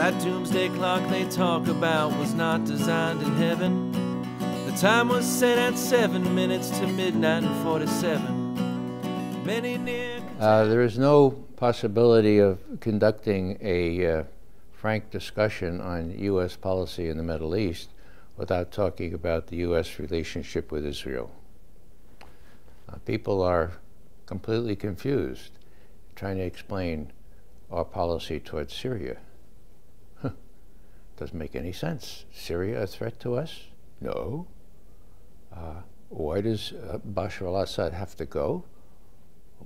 That doomsday clock they talk about was not designed in heaven. The time was set at 7 minutes to midnight and 47. Many near... There is no possibility of conducting a frank discussion on U.S. policy in the Middle East without talking about the U.S. relationship with Israel. People are completely confused trying to explain our policy towards Syria. Doesn't make any sense. Syria a threat to us? No. Why does Bashar al-Assad have to go?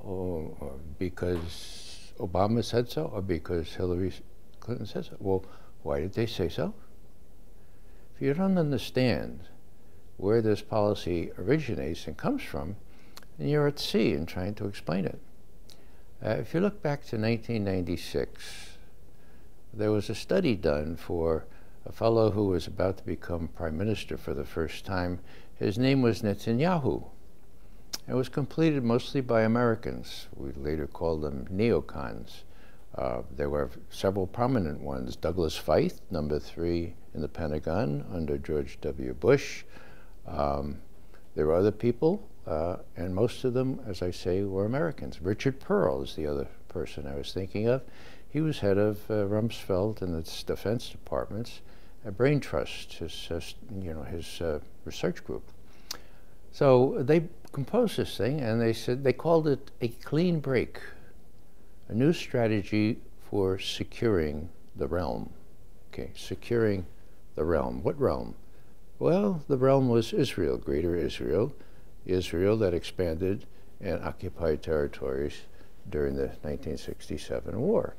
Or because Obama said so, or because Hillary Clinton said so? Well, why did they say so? If you don't understand where this policy originates and comes from, then you're at sea in trying to explain it. If you look back to 1996, there was a study done for a fellow who was about to become prime minister for the first time. His name was Netanyahu. It was completed mostly by Americans. We later called them neocons. There were several prominent ones. Douglas Feith, number 3 in the Pentagon under George W. Bush. There were other people, and most of them, as I say, were Americans. Richard Pearl is the other person I was thinking of. He was head of Rumsfeld and its Defense Department's Brain Trust, his research group. So they composed this thing, and they called it a clean break, a new strategy for securing the realm. Okay, securing the realm. What realm? Well, the realm was Israel, Greater Israel, Israel that expanded and occupied territories during the 1967 war.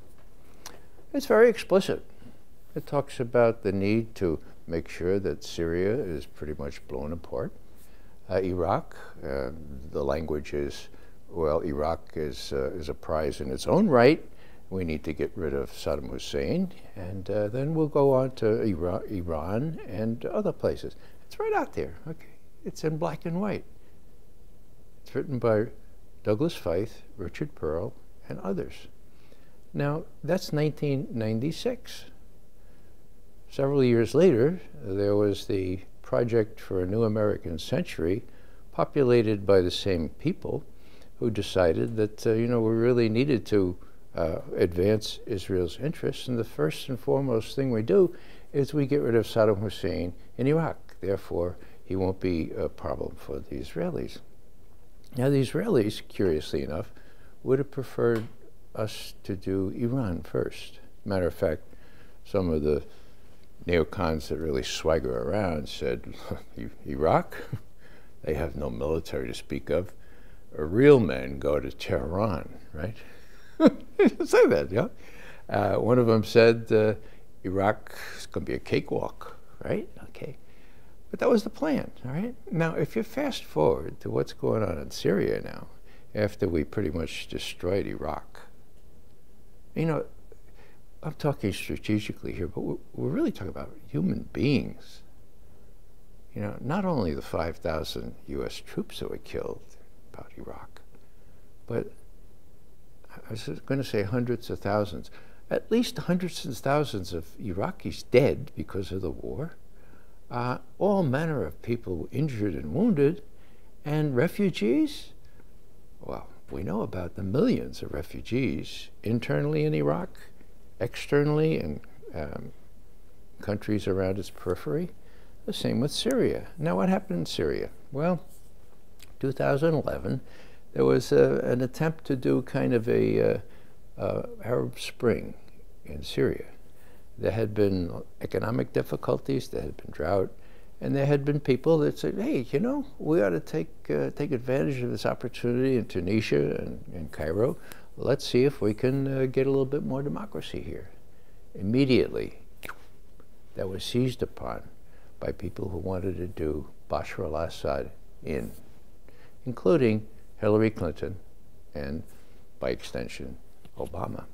It's very explicit. It talks about the need to make sure that Syria is pretty much blown apart. Iraq, the language is, well, Iraq is a prize in its own right. We need to get rid of Saddam Hussein, and then we'll go on to Iran and other places. It's right out there, okay? It's in black and white. It's written by Douglas Feith, Richard Pearl, and others. Now, that's 1996. Several years later, there was the Project for a New American Century, populated by the same people who decided that, we really needed to advance Israel's interests, and the first and foremost thing we do is we get rid of Saddam Hussein in Iraq. Therefore, he won't be a problem for the Israelis. Now, the Israelis, curiously enough, would have preferred us to do Iran first. Matter of fact, some of the neocons that really swagger around said, Iraq? They have no military to speak of. Real men go to Tehran, right? Say that, yeah? One of them said, Iraq is going to be a cakewalk, right? Okay. But that was the plan, all right? Now, if you fast forward to what's going on in Syria now, after we pretty much destroyed Iraq, I'm talking strategically here, but we're really talking about human beings. Not only the 5,000 U.S. troops that were killed about Iraq, but I was going to say hundreds of thousands, at least hundreds of thousands of Iraqis dead because of the war, all manner of people injured and wounded, and refugees. Well, we know about the millions of refugees internally in Iraq, externally in countries around its periphery. The same with Syria. Now, what happened in Syria? Well, 2011, there was an attempt to do kind of a Arab Spring in Syria. There had been economic difficulties, there had been drought, and there had been people that said, hey, we ought to take advantage of this opportunity in Tunisia and in Cairo. Let's see if we can get a little bit more democracy here. Immediately, that was seized upon by people who wanted to do Bashar al-Assad in, including Hillary Clinton and, by extension, Obama.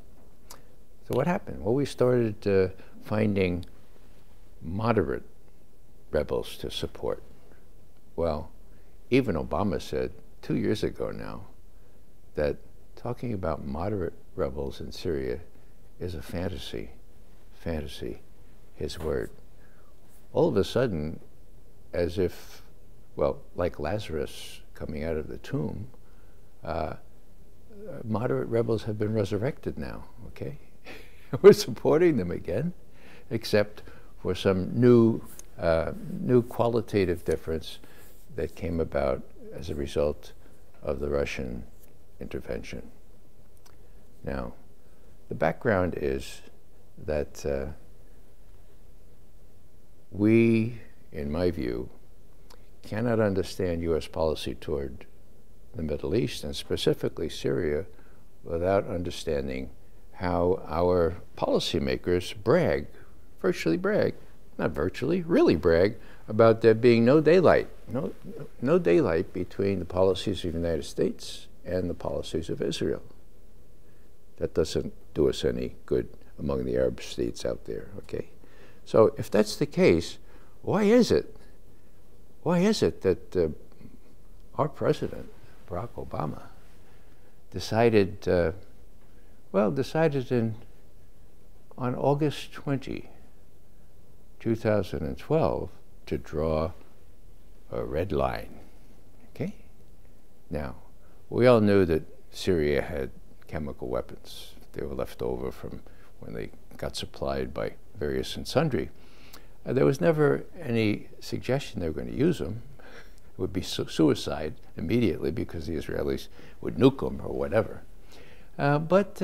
So what happened? Well, we started finding moderate rebels to support. Well, even Obama said 2 years ago now that talking about moderate rebels in Syria is a fantasy. fantasy, his word. All of a sudden, as if, well, like Lazarus coming out of the tomb, moderate rebels have been resurrected now, okay? We're supporting them again, except for some new qualitative difference that came about as a result of the Russian intervention. Now, the background is that we, in my view, cannot understand U.S. policy toward the Middle East, and specifically Syria, without understanding how our policymakers brag, virtually brag, not virtually, really brag, about there being no daylight between the policies of the United States and the policies of Israel. That doesn't do us any good among the Arab states out there, okay? So if that's the case, why is it that our president, Barack Obama, decided on August 20, 2012, to draw a red line, okay? Now, we all knew that Syria had chemical weapons. They were left over from when they got supplied by various and sundry. There was never any suggestion they were going to use them. It would be suicide immediately because the Israelis would nuke them or whatever. But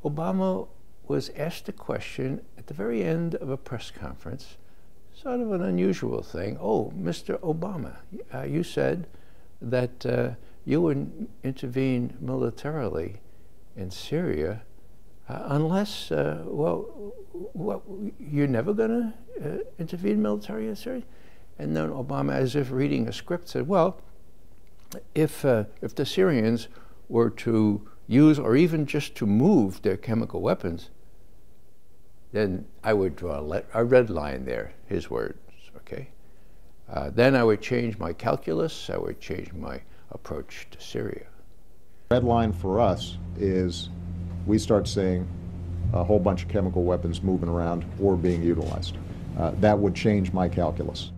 Obama was asked a question at the very end of a press conference, sort of an unusual thing. Oh, Mr. Obama, you said that you would intervene militarily in Syria unless, you're never going to intervene militarily in Syria? And then Obama, as if reading a script, said, well, if the Syrians were to use or even just to move their chemical weapons, then I would draw a red line there, his words, okay? Then I would change my calculus, I would change my approach to Syria. Red line for us is we start seeing a whole bunch of chemical weapons moving around or being utilized. That would change my calculus.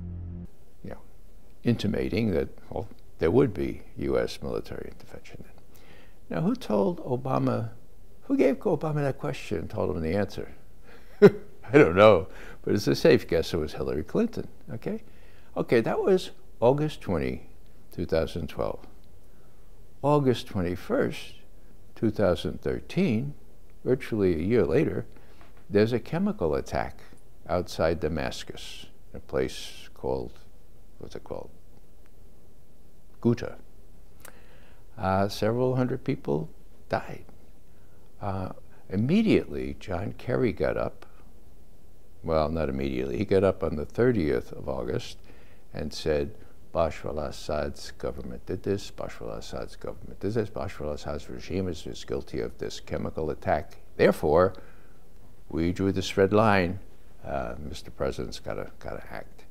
Yeah, intimating that, well, there would be U.S. military intervention. Now, who gave Obama that question and told him the answer? I don't know, but it's a safe guess it was Hillary Clinton, okay? Okay, that was August 20, 2012. August 21st, 2013, virtually a year later, there's a chemical attack outside Damascus, a place called, what's it called? Ghouta. Several hundred people died. Immediately, John Kerry got up. Well, not immediately. He got up on the 30th of August and said, Bashar al-Assad's government did this, Bashar al-Assad's government did this, Bashar al-Assad's regime is guilty of this chemical attack. Therefore, we drew this red line. Mr. President's got to act.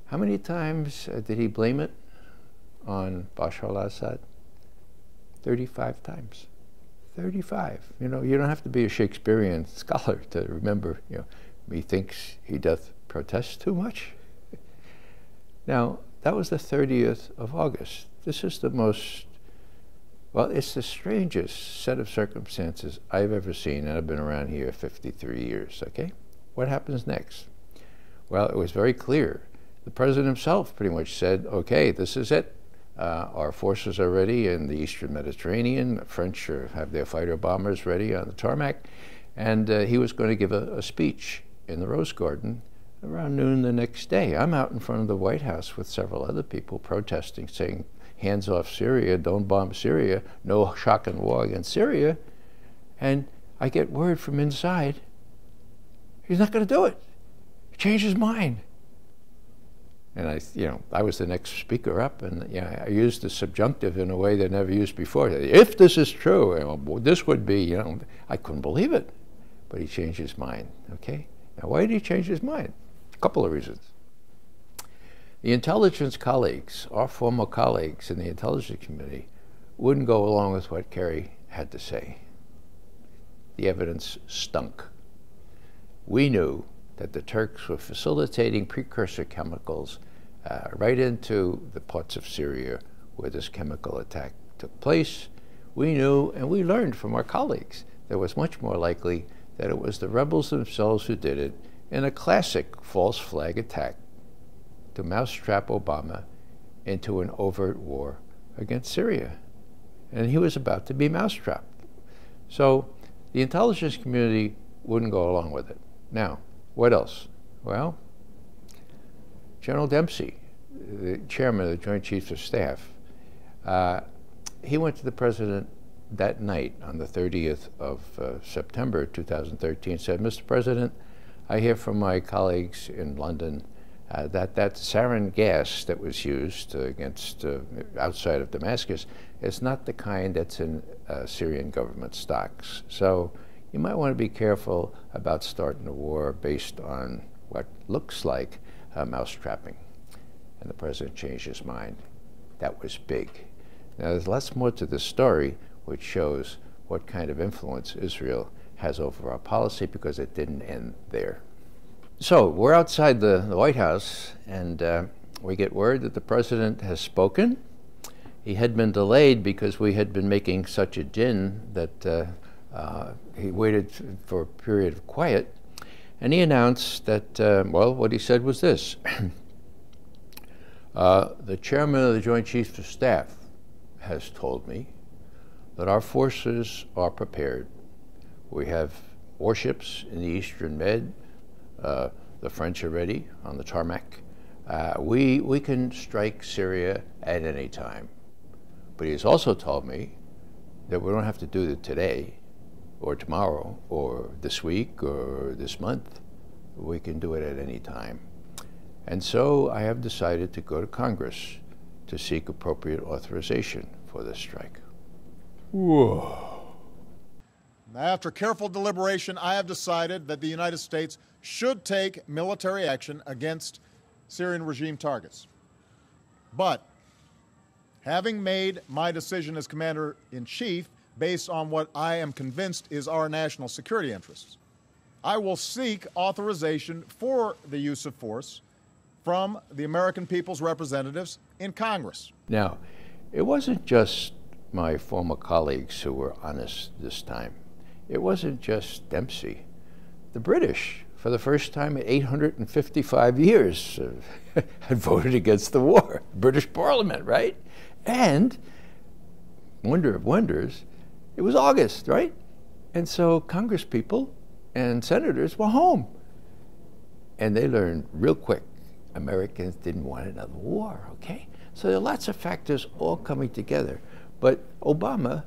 How many times did he blame it on Bashar al-Assad? 35 times. 35. You know, you don't have to be a Shakespearean scholar to remember, you know, methinks he doth protest too much. Now, that was the 30th of August. This is the most, well, it's the strangest set of circumstances I've ever seen, and I've been around here 53 years, okay? What happens next? Well, it was very clear. The president himself pretty much said, okay, this is it. Our forces are ready in the Eastern Mediterranean. The French have their fighter bombers ready on the tarmac. And he was going to give a speech in the Rose Garden around noon the next day. I'm out in front of the White House with several other people protesting, saying, hands off Syria, don't bomb Syria, no shock and war against Syria. And I get word from inside, he's not going to do it. He changed his mind. And I was the next speaker up, and I used the subjunctive in a way that I never used before. If this is true, this would be, I couldn't believe it. But he changed his mind, okay? Now, why did he change his mind? A couple of reasons. The intelligence colleagues, our former colleagues in the intelligence committee, wouldn't go along with what Kerry had to say. The evidence stunk. we knew that the Turks were facilitating precursor chemicals right into the parts of Syria where this chemical attack took place. We knew, and we learned from our colleagues, that it was much more likely that it was the rebels themselves who did it in a classic false flag attack to mousetrap Obama into an overt war against Syria. And he was about to be mousetrapped. So the intelligence community wouldn't go along with it. Now, what else? Well, General Dempsey, the chairman of the Joint Chiefs of Staff, he went to the president that night on the 30th of September 2013, said, Mr. President, I hear from my colleagues in London that sarin gas that was used against outside of Damascus is not the kind that's in Syrian government stocks. So you might want to be careful about starting a war based on what looks like mousetrapping. And the president changed his mind. That was big. Now, there's lots more to this story, which shows what kind of influence Israel has over our policy, because it didn't end there. So we're outside the White House, and we get word that the president has spoken. He had been delayed because we had been making such a din that he waited for a period of quiet, and he announced that, well, what he said was this. The chairman of the Joint Chiefs of Staff has told me that our forces are prepared. We have warships in the Eastern Med. The French are ready on the tarmac. We can strike Syria at any time. But he's also told me that we don't have to do it today or tomorrow or this week or this month. We can do it at any time. And so I have decided to go to Congress to seek appropriate authorization for this strike. Whoa. After careful deliberation, I have decided that the United States should take military action against Syrian regime targets. But having made my decision as Commander-in-Chief based on what I am convinced is our national security interests, I will seek authorization for the use of force from the American people's representatives in Congress. Now, it wasn't just my former colleagues who were honest this time. It wasn't just Dempsey. The British, for the first time in 855 years, had voted against the war. British Parliament, right? And, wonder of wonders, it was August, right? And so Congress people and senators were home. And they learned real quick, Americans didn't want another war, okay? So there are lots of factors all coming together. But Obama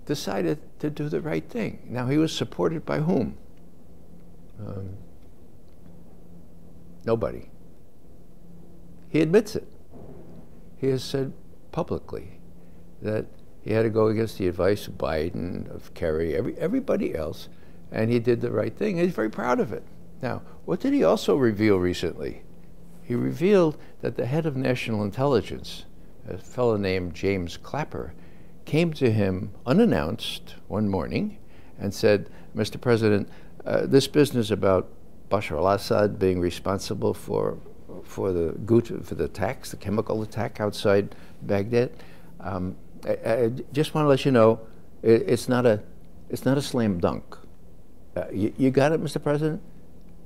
decided to do the right thing. Now, he was supported by whom? Nobody. He admits it. He has said publicly that he had to go against the advice of Biden, of Kerry, everybody else, and he did the right thing. And he's very proud of it. Now, what did he also reveal recently? He revealed that the head of national intelligence, a fellow named James Clapper, came to him unannounced one morning and said, Mr. President, this business about Bashar al-Assad being responsible for the attacks, the chemical attack outside Baghdad, I just want to let you know, it's not a slam dunk. You got it, Mr. President?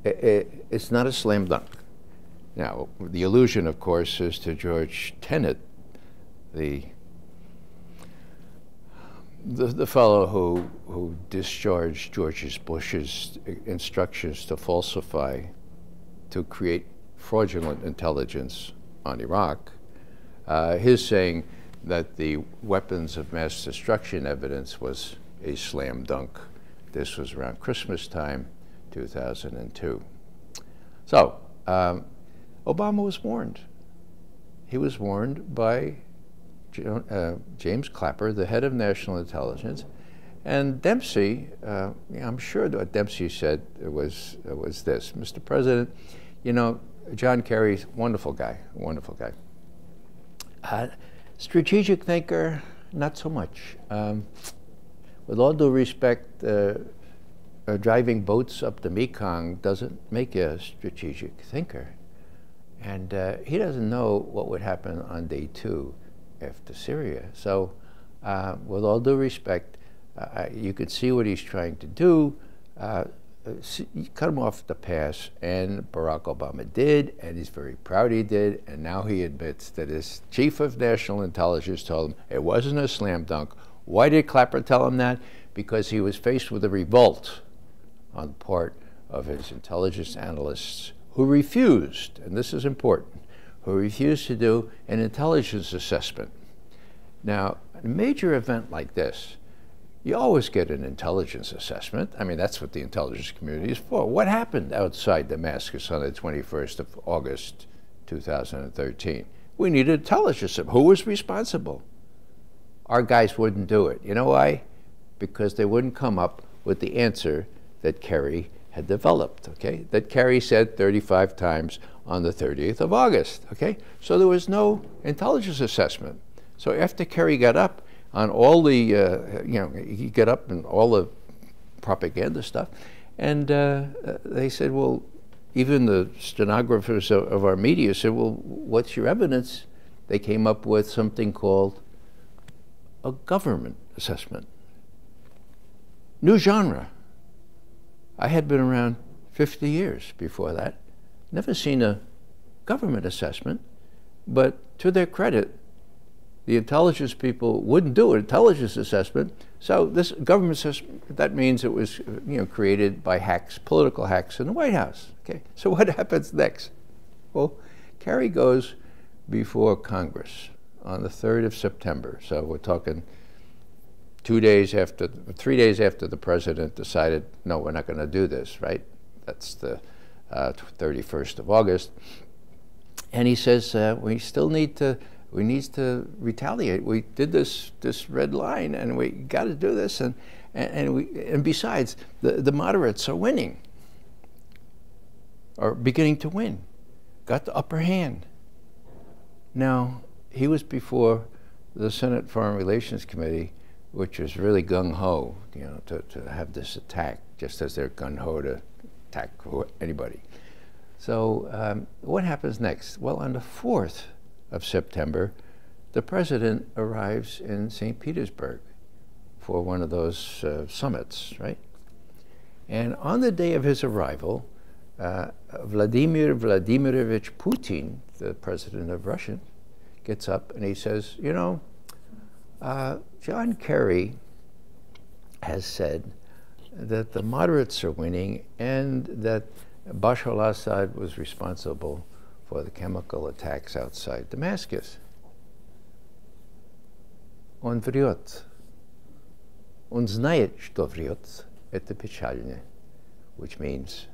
It's not a slam dunk. Now, the allusion, of course, is to George Tenet, the fellow who discharged George Bush's instructions to falsify, to create fraudulent intelligence on Iraq. His saying that the weapons of mass destruction evidence was a slam dunk. This was around Christmas time, 2002. So, Obama was warned. He was warned by James Clapper, the head of national intelligence, and Dempsey. I'm sure that what Dempsey said was this: Mr. President, you know, John Kerry's a wonderful guy. Strategic thinker, not so much. With all due respect, driving boats up the Mekong doesn't make you a strategic thinker. And he doesn't know what would happen on day 2 after Syria. So with all due respect, you could see what he's trying to do. Cut him off the pass, and Barack Obama did, and he's very proud he did, and now he admits that his chief of national intelligence told him it wasn't a slam dunk. Why did Clapper tell him that? Because he was faced with a revolt on the part of his intelligence analysts who refused, and this is important, who refused to do an intelligence assessment. Now, a major event like this, you always get an intelligence assessment. I mean, that's what the intelligence community is for. What happened outside Damascus on the 21st of August, 2013? We needed intelligence. Who was responsible? Our guys wouldn't do it. You know why? Because they wouldn't come up with the answer that Kerry had developed, okay? That Kerry said 35 times on the 30th of August, okay? So there was no intelligence assessment. So after Kerry got up on all the, he got up and all the propaganda stuff, and they said, well, even the stenographers of our media said, well, what's your evidence? They came up with something called a government assessment. New genre. I had been around 50 years before that. Never seen a government assessment, but to their credit, the intelligence people wouldn't do an intelligence assessment. So this government assessment, that means it was created by hacks, political hacks in the White House. Okay, so what happens next? Well, Kerry goes before Congress on the 3rd of September. So we're talking 3 days after the president decided, no, we're not going to do this, right? That's the 31st of August. And he says, we still need to retaliate. We did this red line, and we got to do this. And besides, the moderates are winning, or beginning to win, got the upper hand. Now, he was before the Senate Foreign Relations Committee, which was really gung-ho, to have this attack, just as they're gung-ho to attack anybody. So what happens next? Well, on the 4th of September, the president arrives in St. Petersburg for one of those summits, right? And on the day of his arrival, Vladimir Vladimirovich Putin, the president of Russia, gets up and he says, John Kerry has said that the moderates are winning and that Bashar al-Assad was responsible for the chemical attacks outside Damascus. Он врет. Он знает, что врет. Это печально, which means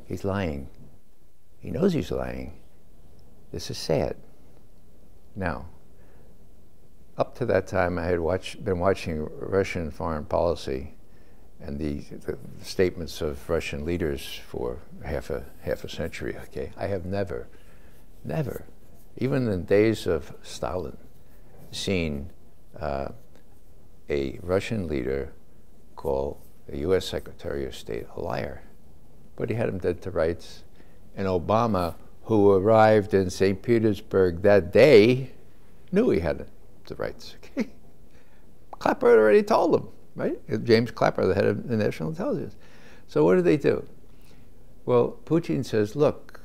he's lying. He knows he's lying. This is sad. Now, up to that time, I had been watching Russian foreign policy and the statements of Russian leaders for half a century. Okay, I have never, even in days of Stalin, seen a Russian leader call the U.S. Secretary of State a liar. But he had him dead to rights. And Obama, who arrived in St. Petersburg that day, knew he had the rights. Okay? Clapper had already told him, right? James Clapper, the head of the National Intelligence. So what did they do? Well, Putin says, look,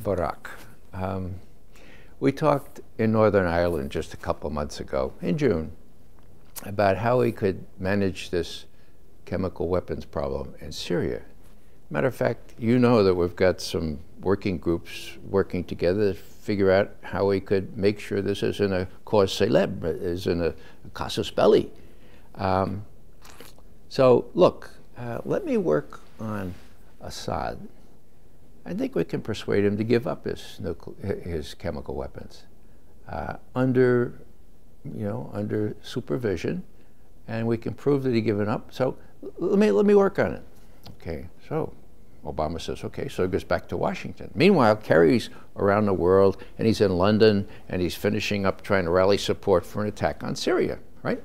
Barack, we talked in Northern Ireland just a couple months ago, in June, about how we could manage this chemical weapons problem in Syria. Matter of fact, you know that we've got some working groups working together to figure out how we could make sure this isn't a cause célèbre, isn't a casus belli. So look, let me work on Assad. I think we can persuade him to give up his chemical weapons under supervision, and we can prove that he's given up. So let me work on it. Okay, so Obama says, okay, so he goes back to Washington. Meanwhile, Kerry's around the world, and he's in London, and he's finishing up trying to rally support for an attack on Syria, right?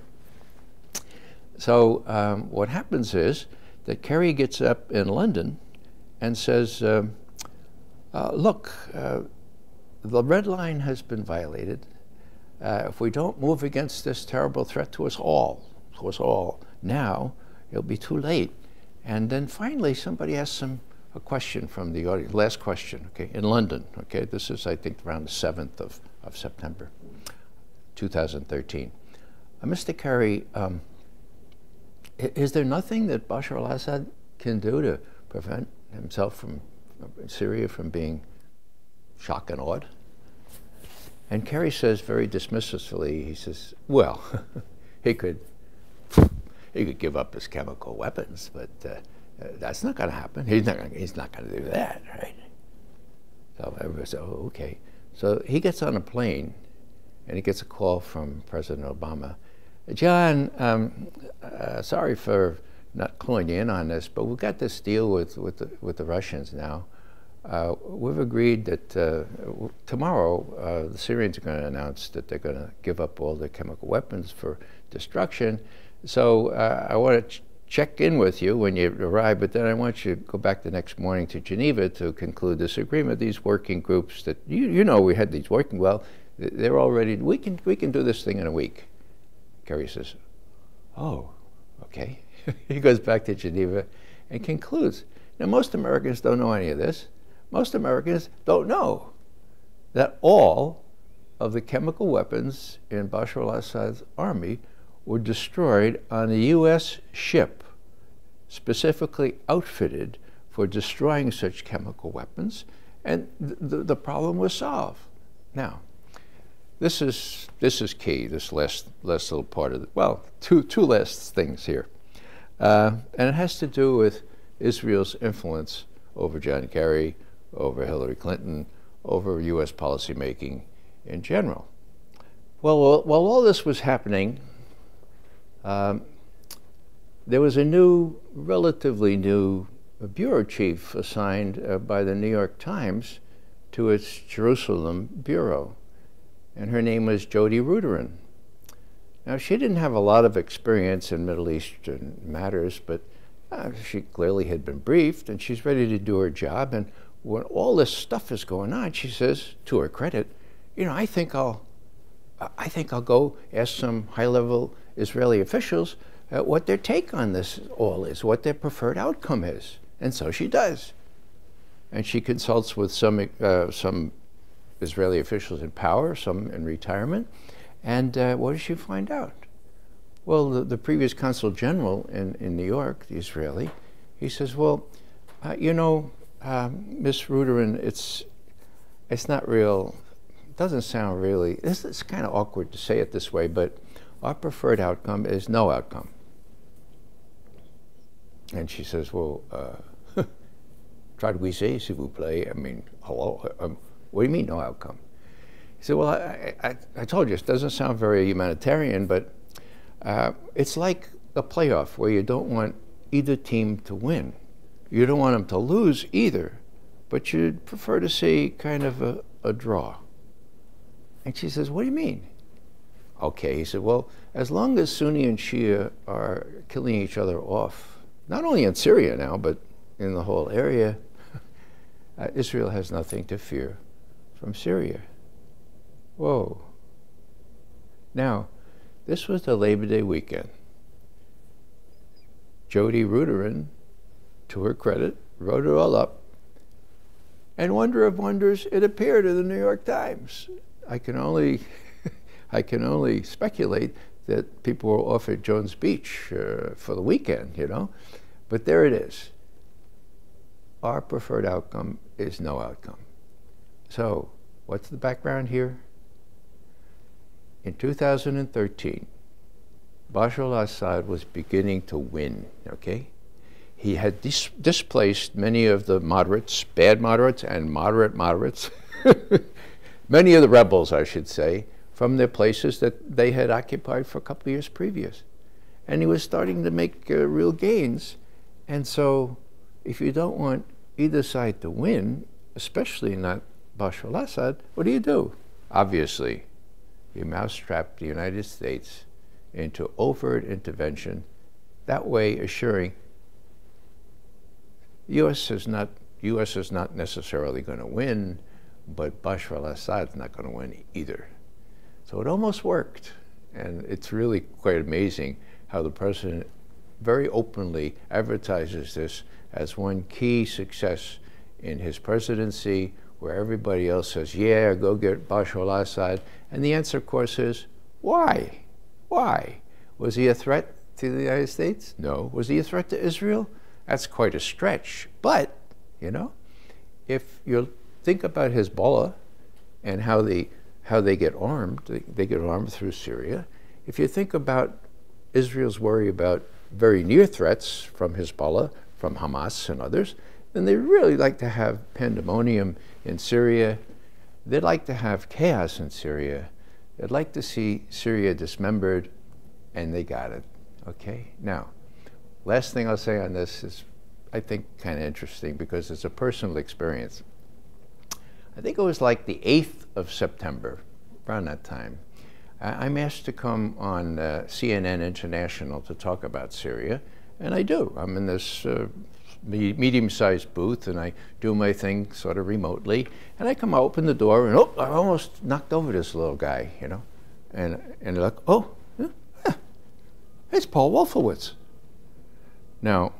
So what happens is that Kerry gets up in London and says, look, the red line has been violated. If we don't move against this terrible threat to us all, now it'll be too late. And then finally somebody asks him a question from the audience, last question, okay, in London, okay? This is, I think, around the 7th of September, 2013. Mr. Kerry, is there nothing that Bashar al-Assad can do to prevent himself from Syria from being shocked and awed? And Kerry says very dismissively, he says, well, he could give up his chemical weapons, but that's not going to happen. He's not going to do that, right? So everybody said, oh, okay. So he gets on a plane, and he gets a call from President Obama. John, sorry for not cluing you in on this, but we've got this deal with the Russians now. We've agreed that tomorrow the Syrians are going to announce that they're going to give up all their chemical weapons for destruction. So I want to check in with you when you arrive, but then I want you to go back the next morning to Geneva to conclude this agreement. These working groups that you know we had these working well, they're all ready. We can do this thing in a week. Kerry says, oh, okay. He goes back to Geneva and concludes. Now, most Americans don't know any of this. Most Americans don't know that all of the chemical weapons in Bashar al-Assad's army were destroyed on a U.S. ship specifically outfitted for destroying such chemical weapons, and the problem was solved. Now, this is key, this last little part of it. Well, two last things here. And it has to do with Israel's influence over John Kerry, over Hillary Clinton, over U.S. policymaking in general. Well, while all this was happening, there was a relatively new bureau chief assigned by the New York Times to its Jerusalem bureau, and her name was Jody Ruderin. Now, she didn't have a lot of experience in Middle Eastern matters, but she clearly had been briefed, and she's ready to do her job. And when all this stuff is going on, she says, to her credit, you know, I think I'll go ask some high-level Israeli officials what their take on this all is, what their preferred outcome is. And so she does. And she consults with some Israeli officials in power, some in retirement. And what does she find out? Well, the previous consul general in New York, the Israeli, he says, well, you know, Miss Ruderin, it's not real, it doesn't sound really, it's kind of awkward to say it this way, but our preferred outcome is no outcome. And she says, well, traduisez, s'il vous plaît. I mean, hello, what do you mean no outcome? He said, well, I told you, it doesn't sound very humanitarian, but it's like a playoff where you don't want either team to win. You don't want them to lose either, but you'd prefer to see kind of a draw. And she says, what do you mean? Okay, he said, well, as long as Sunni and Shia are killing each other off, not only in Syria now, but in the whole area, Israel has nothing to fear from Syria. Whoa. Now, this was the Labor Day weekend. Jody Ruderin, to her credit, wrote it all up. And wonder of wonders, it appeared in the New York Times. I can only speculate that people were off at Jones Beach for the weekend, you know. But there it is. Our preferred outcome is no outcome. So, what's the background here? In 2013, Bashar al-Assad was beginning to win, okay? He had displaced many of the moderates, bad moderates and moderate moderates, many of the rebels, I should say, from their places that they had occupied for a couple of years previous. And he was starting to make real gains. And so if you don't want either side to win, especially not Bashar al-Assad, what do? Obviously, you mousetrap the United States into overt intervention, that way assuring U.S. is not necessarily going to win, but Bashar al-Assad is not going to win either. So it almost worked. And it's really quite amazing how the president very openly advertises this as one key success in his presidency, where everybody else says, yeah, go get Bashar al-Assad. And the answer, of course, is, why? Why? Was he a threat to the United States? No. Was he a threat to Israel? That's quite a stretch. But, you know, if you think about Hezbollah and how they get armed, they get armed through Syria. If you think about Israel's worry about very near threats from Hezbollah, from Hamas and others, then they really like to have pandemonium in Syria. They'd like to have chaos in Syria. They'd like to see Syria dismembered, and they got it. Okay? Now, last thing I'll say on this is, I think, kind of interesting because it's a personal experience. I think it was like the 8th of September, around that time. I'm asked to come on CNN International to talk about Syria, and I do. I'm in this medium-sized booth, and I do my thing sort of remotely, and I come out, open the door, and I almost knocked over this little guy, you know, and they're like, oh, yeah, it's Paul Wolfowitz. Now,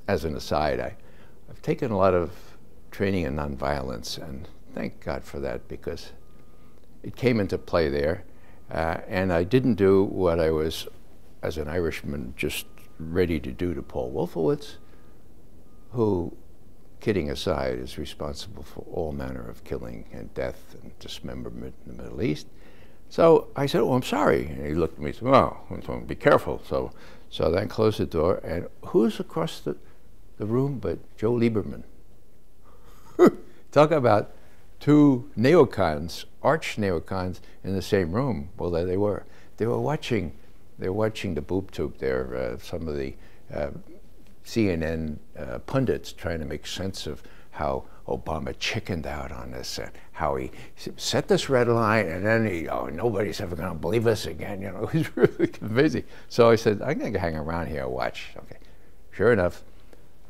as an aside, I've taken a lot of training in nonviolence, and thank God for that, because it came into play there, and I didn't do what I was, as an Irishman, just ready to do to Paul Wolfowitz, who, kidding aside, is responsible for all manner of killing and death and dismemberment in the Middle East. So I said, oh, I'm sorry. And he looked at me and said, oh, be careful. So then I closed the door, and who's across the room but Joe Lieberman? Talk about two neocons, arch neocons, in the same room. Well, there they were. They were watching the boob tube there, some of the CNN pundits trying to make sense of how Obama chickened out on this, how he set this red line, and then nobody's ever going to believe us again. You know, it was really convincing. So I said, I'm going to hang around here and watch. Okay. Sure enough,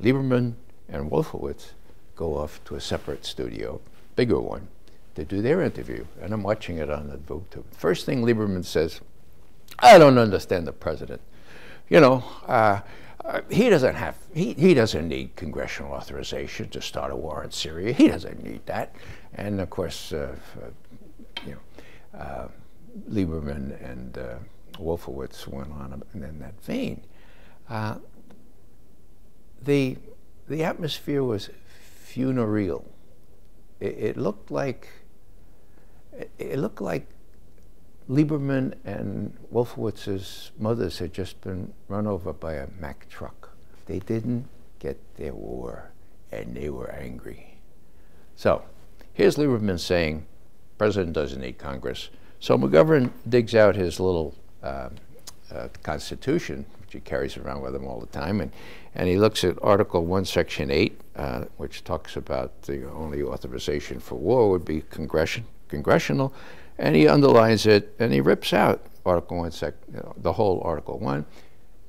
Lieberman and Wolfowitz go off to a separate studio, bigger one, to do their interview. And I'm watching it on the boob tube. First thing Lieberman says, I don't understand the president. You know, he doesn't need congressional authorization to start a war in Syria. He doesn't need that. And of course, Lieberman and Wolfowitz went on in that vein. The atmosphere was funereal. It looked like Lieberman and Wolfowitz's mothers had just been run over by a Mack truck. They didn't get their war, and they were angry. So here's Lieberman saying, President doesn't need Congress. So McGovern digs out his little Constitution, which he carries around with him all the time, and he looks at Article 1, Section 8, which talks about the only authorization for war would be congressional, and he underlines it, and he rips out Article 1, the whole Article 1,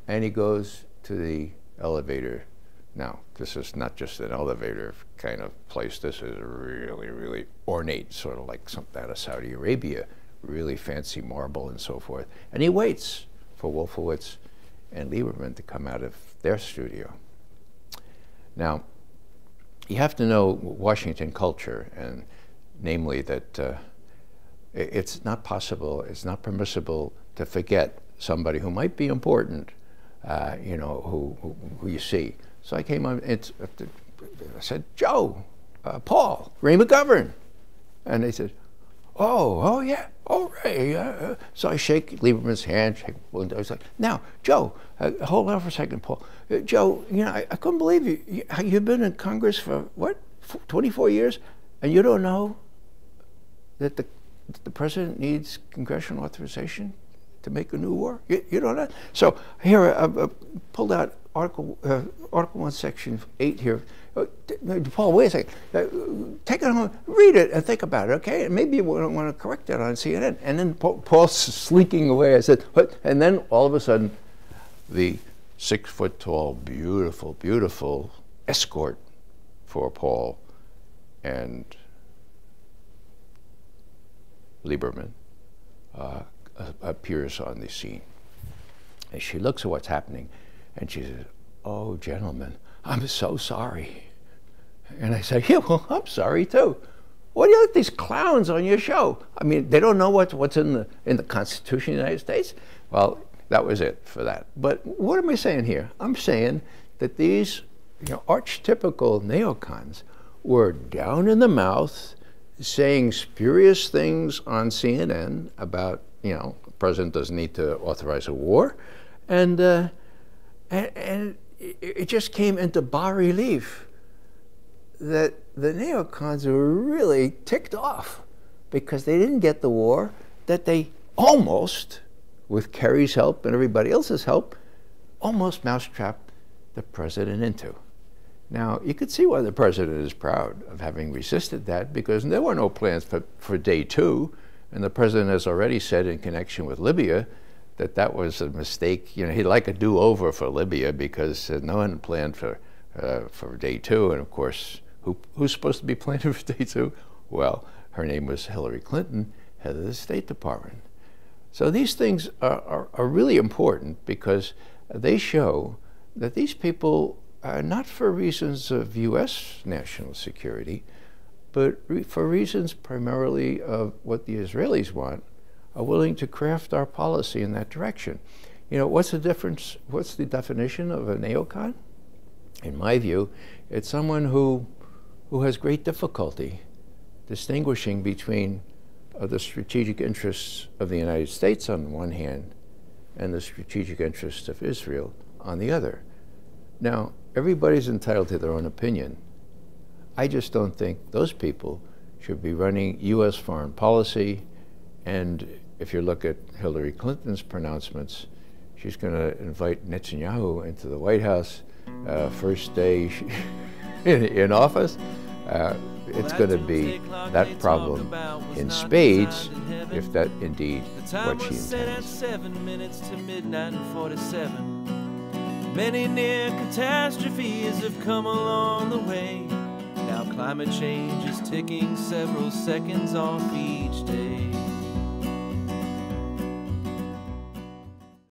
and he goes to the elevator. Now, this is not just an elevator kind of place. This is really, really ornate, sort of like something out of Saudi Arabia, really fancy marble and so forth. And he waits for Wolfowitz and Lieberman to come out of their studio. Now, you have to know Washington culture, and namely that it's not possible, it's not permissible to forget somebody who might be important, who you see. So I came on, I said, Joe, Paul, Ray McGovern. And they said, oh yeah, all right. So I shake Lieberman's hand, I was like, now, Joe, hold on for a second, Paul. Joe, I couldn't believe you. You've been in Congress for, what, 24 years, and you don't know that the president needs congressional authorization to make a new war? You don't know? So here, I pulled out Article 1, Section 8 here. Paul, wait a second. Take it home, read it, and think about it, okay? And maybe you want to correct that on CNN. And then Paul's slinking away. I said, what? And then all of a sudden, the 6-foot-tall, beautiful, beautiful escort for Paul and Lieberman appears on the scene. And she looks at what's happening, and she says, "Oh, gentlemen, I'm so sorry." And I say, "Yeah, well, I'm sorry too. What do you like these clowns on your show? I mean, they don't know what's in the Constitution of the United States?" Well, that was it for that. But what am I saying here? I'm saying that these, archetypical neocons were down in the mouth, saying spurious things on CNN about, the president doesn't need to authorize a war, and it just came into bas relief that the neocons were really ticked off because they didn't get the war that they almost, with Kerry's help and everybody else's help, almost mousetrapped the president into. Now, you could see why the president is proud of having resisted that, because there were no plans for day two, and the president has already said in connection with Libya that that was a mistake. He'd like a do-over for Libya because no one planned for day two, and of course, who's supposed to be planning for day two? Well, her name was Hillary Clinton, head of the State Department. So these things are really important because they show that these people, not for reasons of U.S. national security, but for reasons primarily of what the Israelis want, are willing to craft our policy in that direction. What's the difference? What's the definition of a neocon? In my view, it's someone who has great difficulty distinguishing between the strategic interests of the United States on one hand and the strategic interests of Israel on the other. Now, everybody's entitled to their own opinion. I just don't think those people should be running U.S. foreign policy. And if you look at Hillary Clinton's pronouncements, she's going to invite Netanyahu into the White House first day in office. It's going to be that problem in spades, if that indeed what she intends. The time was set at 7 minutes to midnight and 47. Many near catastrophes have come along the way. Now climate change is ticking several seconds off each day.